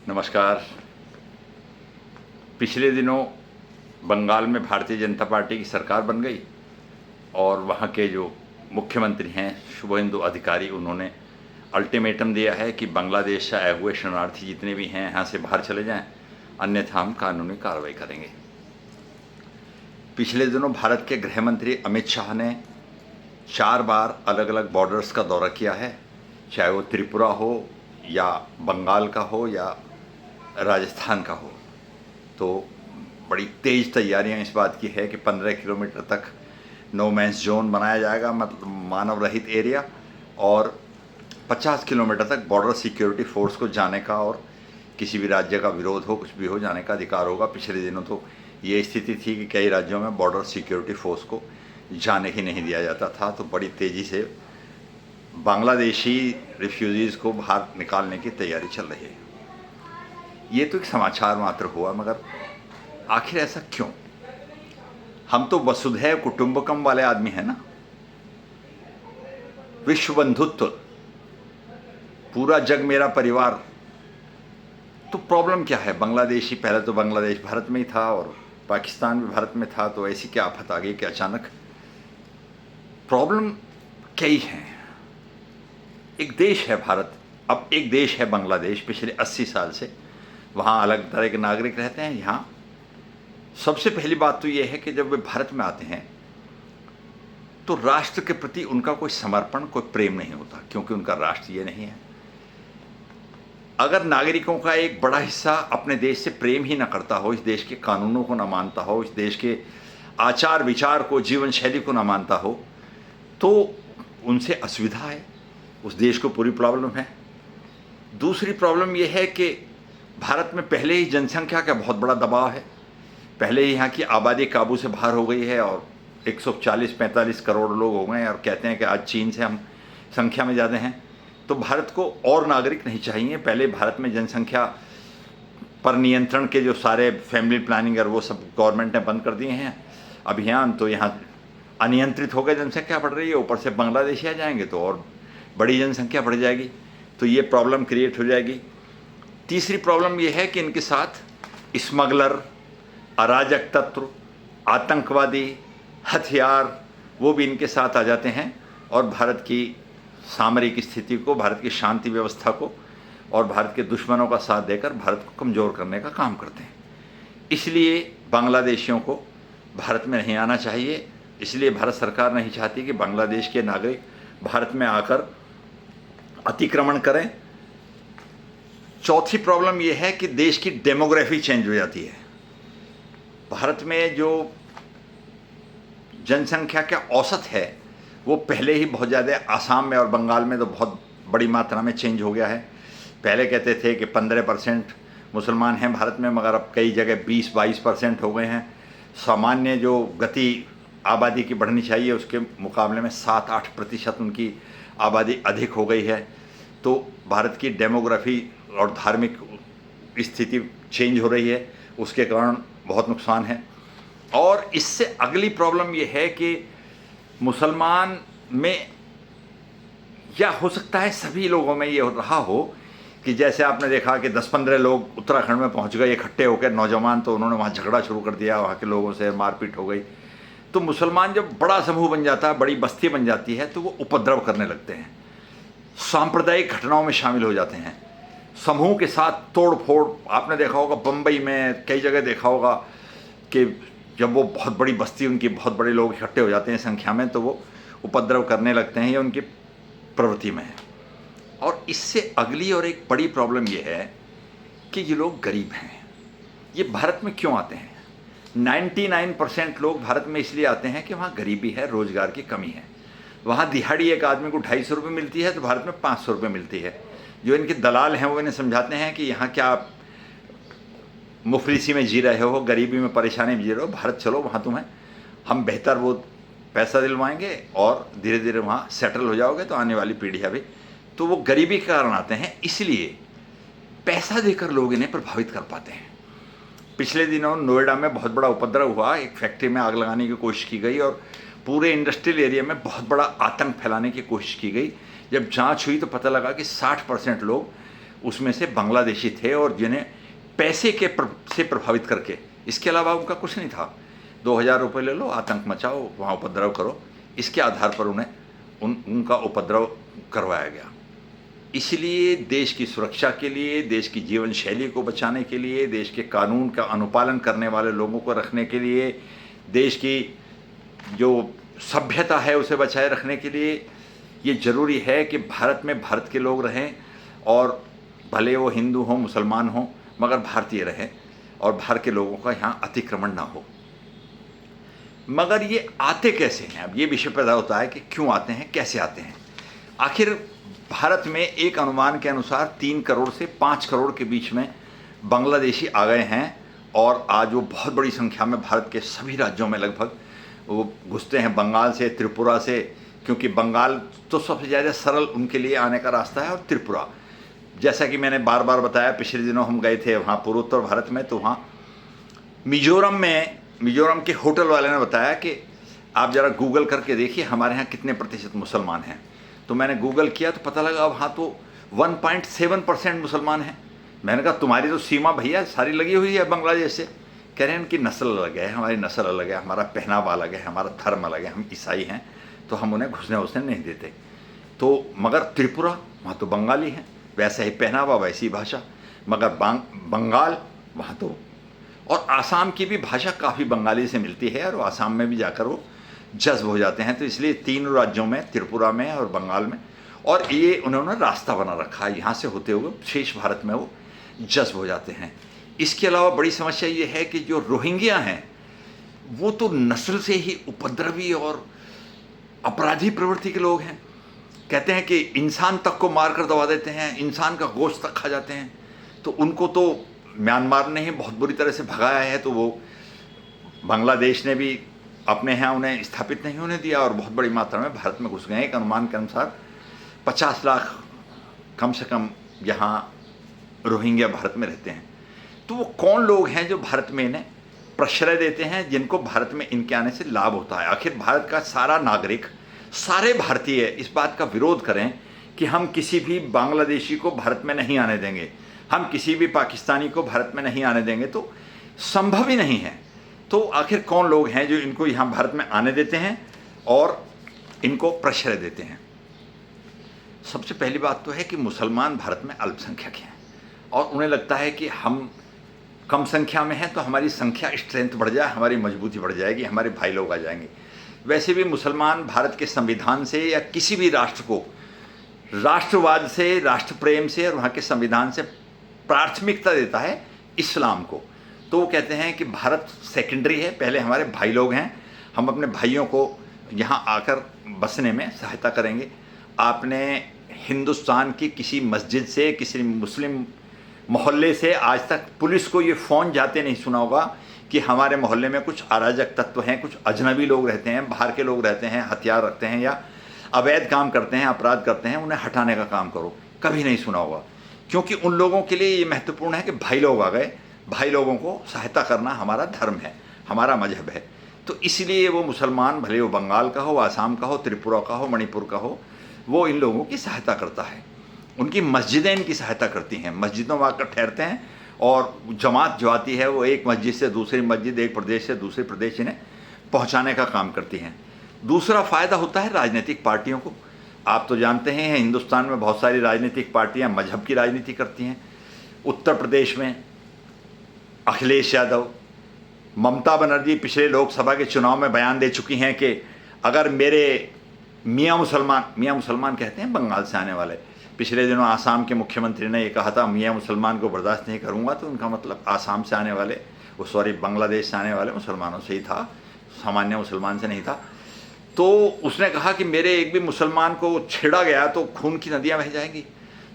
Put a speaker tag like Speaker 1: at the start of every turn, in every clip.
Speaker 1: नमस्कार। पिछले दिनों बंगाल में भारतीय जनता पार्टी की सरकार बन गई और वहाँ के जो मुख्यमंत्री हैं शुभेंदु अधिकारी, उन्होंने अल्टीमेटम दिया है कि बांग्लादेश से आए हुए शरणार्थी जितने भी हैं यहाँ से बाहर चले जाएं, अन्यथा हम कानूनी कार्रवाई करेंगे। पिछले दिनों भारत के गृह मंत्री अमित शाह ने 4 बार अलग अलग बॉर्डर्स का दौरा किया है, चाहे वो त्रिपुरा हो या बंगाल का हो या राजस्थान का हो। तो बड़ी तेज़ तैयारियां इस बात की है कि 15 किलोमीटर तक नो मैंस जोन बनाया जाएगा, मतलब मानव रहित एरिया, और 50 किलोमीटर तक बॉर्डर सिक्योरिटी फोर्स को जाने का और किसी भी राज्य का विरोध हो, कुछ भी हो, जाने का अधिकार होगा। पिछले दिनों तो ये स्थिति थी कि कई राज्यों में बॉर्डर सिक्योरिटी फोर्स को जाने ही नहीं दिया जाता था। तो बड़ी तेज़ी से बांग्लादेशी रिफ्यूजीज़ को बाहर निकालने की तैयारी चल रही है। ये तो एक समाचार मात्र हुआ, मगर आखिर ऐसा क्यों? हम तो वसुधैव कुटुंबकम वाले आदमी हैं ना, विश्व बंधुत्व, पूरा जग मेरा परिवार। तो प्रॉब्लम क्या है? बांग्लादेशी, पहले तो बांग्लादेश भारत में ही था और पाकिस्तान भी भारत में था, तो ऐसी क्या आफत आ गई कि अचानक? प्रॉब्लम कई हैं। एक देश है भारत, अब एक देश है बांग्लादेश। पिछले 80 साल से वहाँ अलग तरह के नागरिक रहते हैं। यहाँ सबसे पहली बात तो ये है कि जब वे भारत में आते हैं तो राष्ट्र के प्रति उनका कोई समर्पण, कोई प्रेम नहीं होता, क्योंकि उनका राष्ट्र ये नहीं है। अगर नागरिकों का एक बड़ा हिस्सा अपने देश से प्रेम ही ना करता हो, इस देश के कानूनों को ना मानता हो, इस देश के आचार विचार को, जीवन शैली को ना मानता हो, तो उनसे असुविधा है, उस देश को पूरी प्रॉब्लम है। दूसरी प्रॉब्लम यह है कि भारत में पहले ही जनसंख्या का बहुत बड़ा दबाव है। पहले ही यहाँ की आबादी काबू से बाहर हो गई है और 140-45 करोड़ लोग हो गए हैं, और कहते हैं कि आज चीन से हम संख्या में ज़्यादा हैं। तो भारत को और नागरिक नहीं चाहिए। पहले भारत में जनसंख्या पर नियंत्रण के जो सारे फैमिली प्लानिंग और वो सब गवर्नमेंट ने बंद कर दिए हैं अभियान, तो यहाँ अनियंत्रित हो गए, जनसंख्या बढ़ रही है। ऊपर से बांग्लादेशी आ जाएंगे तो और बड़ी जनसंख्या बढ़ जाएगी, तो ये प्रॉब्लम क्रिएट हो जाएगी। तीसरी प्रॉब्लम ये है कि इनके साथ स्मगलर, अराजक तत्व, आतंकवादी, हथियार, वो भी इनके साथ आ जाते हैं और भारत की सामरिक स्थिति को, भारत की शांति व्यवस्था को और भारत के दुश्मनों का साथ देकर भारत को कमज़ोर करने का काम करते हैं। इसलिए बांग्लादेशियों को भारत में नहीं आना चाहिए। इसलिए भारत सरकार नहीं चाहती कि बांग्लादेश के नागरिक भारत में आकर अतिक्रमण करें। चौथी प्रॉब्लम यह है कि देश की डेमोग्राफी चेंज हो जाती है। भारत में जो जनसंख्या का औसत है वो पहले ही बहुत ज़्यादा, आसाम में और बंगाल में तो बहुत बड़ी मात्रा में चेंज हो गया है। पहले कहते थे कि 15% मुसलमान हैं भारत में, मगर अब कई जगह 20-22% हो गए हैं। सामान्य जो गति आबादी की बढ़नी चाहिए उसके मुकाबले में 7-8% उनकी आबादी अधिक हो गई है। तो भारत की डेमोग्राफी और धार्मिक स्थिति चेंज हो रही है, उसके कारण बहुत नुकसान है। और इससे अगली प्रॉब्लम ये है कि मुसलमान में, या हो सकता है सभी लोगों में ये रहा हो कि जैसे आपने देखा कि 10-15 लोग उत्तराखंड में पहुंच गए इकट्ठे होकर, नौजवान, तो उन्होंने वहाँ झगड़ा शुरू कर दिया, वहाँ के लोगों से मारपीट हो गई। तो मुसलमान जब बड़ा समूह बन जाता है, बड़ी बस्ती बन जाती है, तो वो उपद्रव करने लगते हैं, सांप्रदायिक घटनाओं में शामिल हो जाते हैं, समूह के साथ तोड़ फोड़। आपने देखा होगा बम्बई में, कई जगह देखा होगा कि जब वो बहुत बड़ी बस्ती, उनकी बहुत बड़े लोग इकट्ठे हो जाते हैं संख्या में, तो वो उपद्रव करने लगते हैं, ये उनकी प्रवृत्ति में है। और इससे अगली और एक बड़ी प्रॉब्लम ये है कि ये लोग गरीब हैं। ये भारत में क्यों आते हैं? 99% लोग भारत में इसलिए आते हैं कि वहाँ गरीबी है, रोजगार की कमी है। वहाँ दिहाड़ी एक आदमी को 250 रुपये मिलती है, तो भारत में 500 रुपये मिलती है। जो इनके दलाल हैं वो इन्हें समझाते हैं कि यहाँ क्या आप मुफलिसी में जी रहे हो, गरीबी में, परेशानी में जी रहे हो, भारत चलो, वहाँ तुम्हें हम बेहतर वो पैसा दिलवाएंगे और धीरे धीरे वहाँ सेटल हो जाओगे, तो आने वाली पीढ़ियाँ भी। तो वो गरीबी के कारण आते हैं, इसलिए पैसा देकर लोग इन्हें प्रभावित कर पाते हैं। पिछले दिनों नोएडा में बहुत बड़ा उपद्रव हुआ, एक फैक्ट्री में आग लगाने की कोशिश की गई और पूरे इंडस्ट्रियल एरिया में बहुत बड़ा आतंक फैलाने की कोशिश की गई। जब जांच हुई तो पता लगा कि 60% लोग उसमें से बांग्लादेशी थे और जिन्हें पैसे से प्रभावित करके, इसके अलावा उनका कुछ नहीं था। 2000 रुपये ले लो, आतंक मचाओ, वहाँ उपद्रव करो, इसके आधार पर उन्हें उनका उपद्रव करवाया गया। इसलिए देश की सुरक्षा के लिए, देश की जीवन शैली को बचाने के लिए, देश के कानून का अनुपालन करने वाले लोगों को रखने के लिए, देश की जो सभ्यता है उसे बचाए रखने के लिए ये ज़रूरी है कि भारत में भारत के लोग रहें, और भले वो हिंदू हों, मुसलमान हों, मगर भारतीय रहें, और भारत के लोगों का यहाँ अतिक्रमण ना हो। मगर ये आते कैसे हैं? अब ये विषय पैदा होता है कि क्यों आते हैं, कैसे आते हैं। आखिर भारत में एक अनुमान के अनुसार 3 करोड़ से 5 करोड़ के बीच में बांग्लादेशी आ गए हैं, और आज वो बहुत बड़ी संख्या में भारत के सभी राज्यों में लगभग वो घुसते हैं, बंगाल से, त्रिपुरा से, क्योंकि बंगाल तो सबसे ज़्यादा सरल उनके लिए आने का रास्ता है, और त्रिपुरा, जैसा कि मैंने बार बार बताया, पिछले दिनों हम गए थे वहाँ पूर्वोत्तर भारत में, तो वहाँ मिजोरम के होटल वाले ने बताया कि आप ज़रा गूगल करके देखिए हमारे यहाँ कितने प्रतिशत मुसलमान हैं। तो मैंने गूगल किया तो पता लगा वहाँ तो 1.7% मुसलमान हैं। मैंने कहा तुम्हारी तो सीमा भैया सारी लगी हुई है बांग्लादेश से। कह रहे हैं उनकी नस्ल अलग है, हमारी नस्ल अलग है, हमारा पहनावा अलग है, हमारा धर्म अलग है, हम ईसाई हैं, तो हम उन्हें घुसने उसने नहीं देते। तो मगर त्रिपुरा, वहाँ तो बंगाली हैं, वैसा ही पहनावा, वैसी भाषा, मगर बंगाल वहाँ तो, और आसाम की भी भाषा काफ़ी बंगाली से मिलती है, और आसाम में भी जाकर वो जज्ब हो जाते हैं। तो इसलिए तीनों राज्यों में, त्रिपुरा में और बंगाल में, और ये उन्होंने रास्ता बना रखा है, यहाँ से होते हुए शेष भारत में वो जज्ब हो जाते हैं। इसके अलावा बड़ी समस्या ये है कि जो रोहिंग्या हैं वो तो नस्ल से ही उपद्रवी और अपराधी प्रवृत्ति के लोग हैं। कहते हैं कि इंसान तक को मार कर दबा देते हैं, इंसान का गोश्त तक खा जाते हैं। तो उनको तो म्यांमार ने ही बहुत बुरी तरह से भगाया है, तो वो बांग्लादेश ने भी अपने यहाँ उन्हें स्थापित नहीं होने दिया, और बहुत बड़ी मात्रा में भारत में घुस गए। एक अनुमान के अनुसार 50 लाख कम से कम यहाँ रोहिंग्या भारत में रहते हैं। तो वो कौन लोग हैं जो भारत में इन्हें प्रश्रय देते हैं, जिनको भारत में इनके आने से लाभ होता है? आखिर भारत का सारा नागरिक, सारे भारतीय इस बात का विरोध करें कि हम किसी भी बांग्लादेशी को भारत में नहीं आने देंगे, हम किसी भी पाकिस्तानी को भारत में नहीं आने देंगे, तो संभव ही नहीं है। तो आखिर कौन लोग हैं जो इनको यहाँ भारत में आने देते हैं और इनको प्रश्रय देते हैं? सबसे पहली बात तो है कि मुसलमान भारत में अल्पसंख्यक हैं, और उन्हें लगता है कि हम कम संख्या में हैं तो हमारी संख्या स्ट्रेंथ बढ़ जाए, हमारी मजबूती बढ़ जाएगी, हमारे भाई लोग आ जाएंगे। वैसे भी मुसलमान भारत के संविधान से या किसी भी राष्ट्र को राष्ट्रवाद से, राष्ट्र प्रेम से और वहाँ के संविधान से प्राथमिकता देता है इस्लाम को। तो वो कहते हैं कि भारत सेकेंडरी है, पहले हमारे भाई लोग हैं, हम अपने भाइयों को यहाँ आकर बसने में सहायता करेंगे। आपने हिंदुस्तान की किसी मस्जिद से, किसी मुस्लिम मोहल्ले से आज तक पुलिस को ये फ़ोन जाते नहीं सुना होगा कि हमारे मोहल्ले में कुछ अराजक तत्व हैं, कुछ अजनबी लोग रहते हैं, बाहर के लोग रहते हैं, हथियार रखते हैं या अवैध काम करते हैं, अपराध करते हैं, उन्हें हटाने का काम करो। कभी नहीं सुना होगा, क्योंकि उन लोगों के लिए ये महत्वपूर्ण है कि भाई लोग आ गए, भाई लोगों को सहायता करना हमारा धर्म है, हमारा मजहब है। तो इसलिए वो मुसलमान, भले वो बंगाल का हो, आसाम का हो, त्रिपुरा का हो, मणिपुर का हो, वो इन लोगों की सहायता करता है। उनकी मस्जिदें इनकी सहायता करती हैं, मस्जिदों में आकर ठहरते हैं, और जमात जो आती है वो एक मस्जिद से दूसरी मस्जिद, एक प्रदेश से दूसरे प्रदेश इन्हें पहुंचाने का काम करती हैं। दूसरा फ़ायदा होता है राजनीतिक पार्टियों को। आप तो जानते हैं हिंदुस्तान में बहुत सारी राजनीतिक पार्टियां मजहब की राजनीति करती हैं। उत्तर प्रदेश में अखिलेश यादव, ममता बनर्जी पिछले लोकसभा के चुनाव में बयान दे चुकी हैं कि अगर मेरे मियाँ मुसलमान कहते हैं बंगाल से आने वाले, पिछले दिनों आसाम के मुख्यमंत्री ने ये कहा था मियाँ मुसलमान को बर्दाश्त नहीं करूँगा, तो उनका मतलब आसाम से आने वाले, बांग्लादेश से आने वाले मुसलमानों से ही था, सामान्य मुसलमान से नहीं था। तो उसने कहा कि मेरे एक भी मुसलमान को छेड़ा गया तो खून की नदियाँ बह जाएंगी।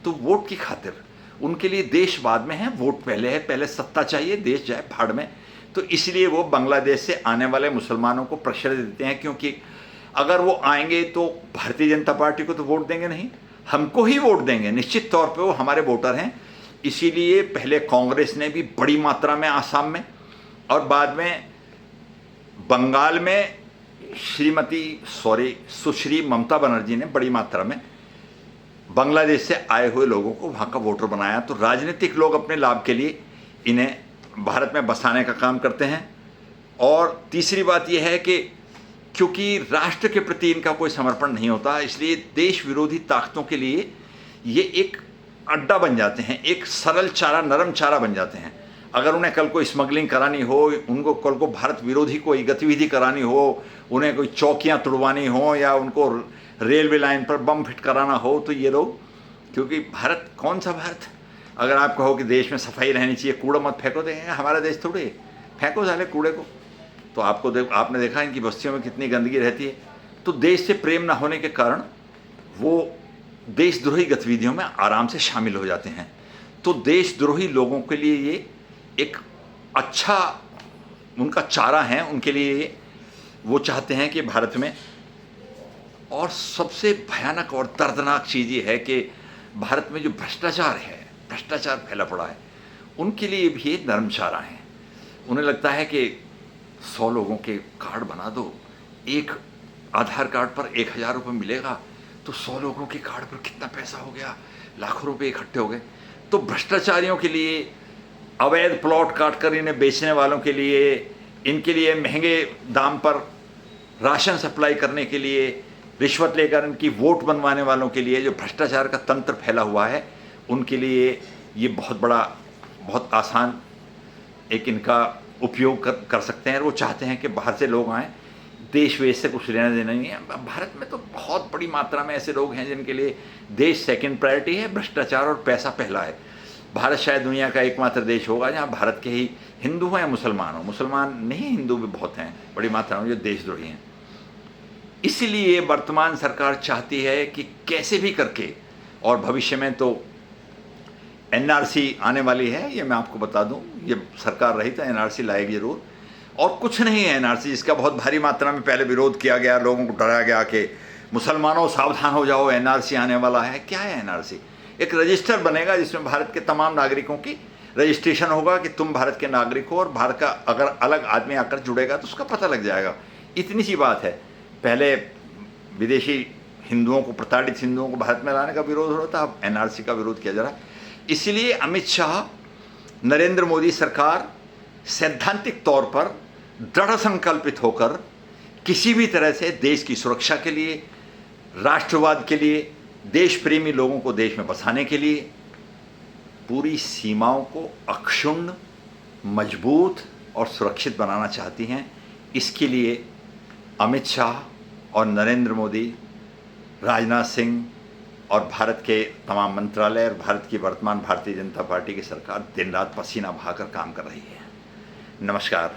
Speaker 1: तो वोट की खातिर उनके लिए देश बाद में है, वोट पहले है, पहले सत्ता चाहिए, देश जाए भाड़ में। तो इसलिए वो बांग्लादेश से आने वाले मुसलमानों को प्रेशर देते हैं, क्योंकि अगर वो आएंगे तो भारतीय जनता पार्टी को तो वोट देंगे नहीं, हमको ही वोट देंगे, निश्चित तौर पे वो हमारे वोटर हैं। इसीलिए पहले कांग्रेस ने भी बड़ी मात्रा में आसाम में और बाद में बंगाल में सुश्री ममता बनर्जी ने बड़ी मात्रा में बांग्लादेश से आए हुए लोगों को वहाँ का वोटर बनाया। तो राजनीतिक लोग अपने लाभ के लिए इन्हें भारत में बसाने का काम करते हैं। और तीसरी बात यह है कि क्योंकि राष्ट्र के प्रति इनका कोई समर्पण नहीं होता, इसलिए देश विरोधी ताकतों के लिए ये एक अड्डा बन जाते हैं, एक सरल चारा, नरम चारा बन जाते हैं। अगर उन्हें कल को स्मगलिंग करानी हो, उनको कल को भारत विरोधी कोई गतिविधि करानी हो, उन्हें कोई चौकियां तुड़वानी हो या उनको रेलवे लाइन पर बम फिट कराना हो, तो ये लोग, क्योंकि भारत कौन सा भारत, अगर आप कहो कि देश में सफाई रहनी चाहिए, कूड़ा मत फेंको, देंगे हमारा देश थोड़े, फेंको साले कूड़े को। तो आपने देखा इनकी बस्तियों में कितनी गंदगी रहती है। तो देश से प्रेम ना होने के कारण वो देशद्रोही गतिविधियों में आराम से शामिल हो जाते हैं। तो देशद्रोही लोगों के लिए ये एक अच्छा उनका चारा है, उनके लिए वो चाहते हैं कि भारत में। और सबसे भयानक और दर्दनाक चीज़ ये है कि भारत में जो भ्रष्टाचार फैला पड़ा है, उनके लिए भी ये नरम चारा है। उन्हें लगता है कि 100 लोगों के कार्ड बना दो, एक आधार कार्ड पर 1000 रुपये मिलेगा, तो 100 लोगों के कार्ड पर कितना पैसा हो गया, लाखों रुपए इकट्ठे हो गए। तो भ्रष्टाचारियों के लिए, अवैध प्लॉट काट कर इन्हें बेचने वालों के लिए, इनके लिए महंगे दाम पर राशन सप्लाई करने के लिए, रिश्वत लेकर इनकी वोट बनवाने वालों के लिए जो भ्रष्टाचार का तंत्र फैला हुआ है, उनके लिए ये बहुत आसान एक इनका उपयोग कर सकते हैं। और वो चाहते हैं कि बाहर से लोग आएँ, देश वेश से कुछ लेना देना नहीं है। भारत में तो बहुत बड़ी मात्रा में ऐसे लोग हैं जिनके लिए देश सेकंड प्रायोरिटी है, भ्रष्टाचार और पैसा पहला है। भारत शायद दुनिया का एकमात्र देश होगा जहाँ भारत के ही हिंदू हो या मुसलमान हो, मुसलमान नहीं, हिंदू भी बहुत हैं बड़ी मात्रा में जो देशद्रोही हैं। इसलिए वर्तमान सरकार चाहती है कि कैसे भी करके, और भविष्य में तो एनआरसी आने वाली है, ये मैं आपको बता दूं, ये सरकार रही तो एनआरसी लाएगी जरूर। और कुछ नहीं है एनआरसी जिसका बहुत भारी मात्रा में पहले विरोध किया गया, लोगों को डराया गया कि मुसलमानों सावधान हो जाओ, एनआरसी आने वाला है। क्या है एनआरसी? एक रजिस्टर बनेगा जिसमें भारत के तमाम नागरिकों की रजिस्ट्रेशन होगा कि तुम भारत के नागरिक हो, और भारत का अगर अलग आदमी आकर जुड़ेगा तो उसका पता लग जाएगा। इतनी सी बात है। पहले विदेशी हिंदुओं को, प्रताड़ित हिंदुओं को भारत में लाने का विरोध हो रहा था, अब एनआरसी का विरोध किया जा रहा है। इसलिए अमित शाह, नरेंद्र मोदी सरकार सैद्धांतिक तौर पर दृढ़ संकल्पित होकर किसी भी तरह से देश की सुरक्षा के लिए, राष्ट्रवाद के लिए, देश प्रेमी लोगों को देश में बसाने के लिए पूरी सीमाओं को अक्षुण्ण, मजबूत और सुरक्षित बनाना चाहती हैं। इसके लिए अमित शाह और नरेंद्र मोदी, राजनाथ सिंह और भारत के तमाम मंत्रालय और भारत की वर्तमान भारतीय जनता पार्टी की सरकार दिन रात पसीना बहाकर काम कर रही है। नमस्कार।